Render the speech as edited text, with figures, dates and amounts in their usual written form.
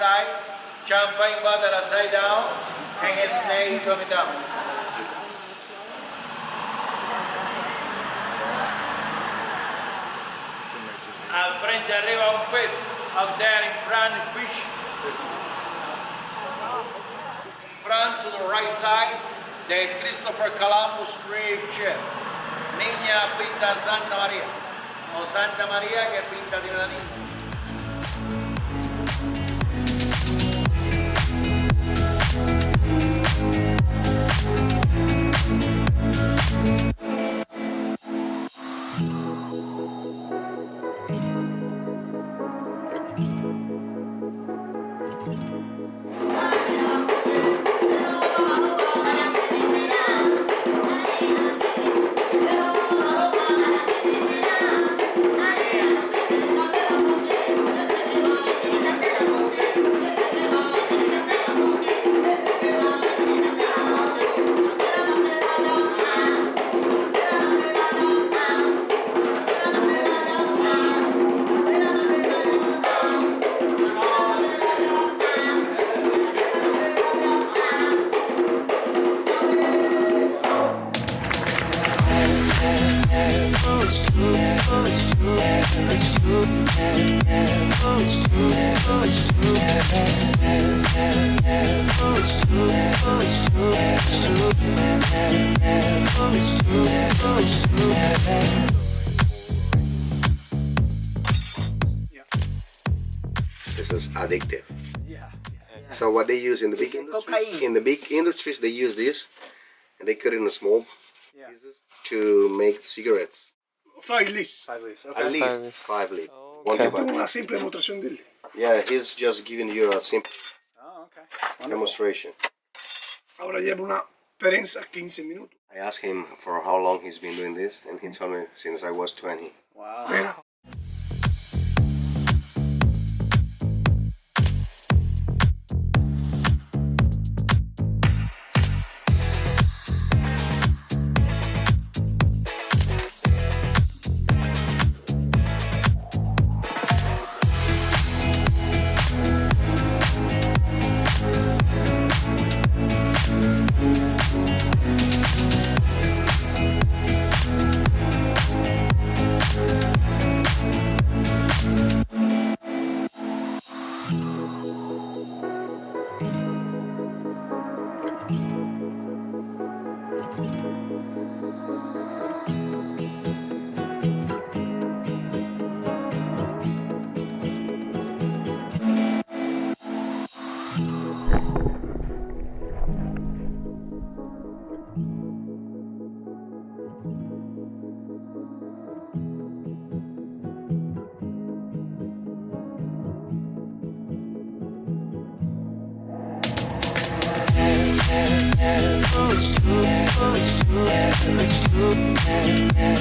side, champagne bottle upside down, and a snake coming down. Al frente arriba un pez, out there in front fish. Front to the right side, the Christopher Columbus Tree Chefs. Niña pinta Santa María, o Santa María que pinta de la niña. This is addictive. Yeah. So what they use in the big It's industries, cocaine. in the big industries, they use this, and they cut it in small Yeah. pieces to make cigarettes. 5 leaves. 5 leaves. At Okay. least 5 leaves. Oh, One okay. to buy. Una simple demostración de él. Yeah, he's just giving you a simple Oh, okay. Wonderful. demonstration. Ahora lleva una prensa 15 minutos. I asked him for how long he's been doing this, and he told me since I was 20. Wow. Mira, It's true.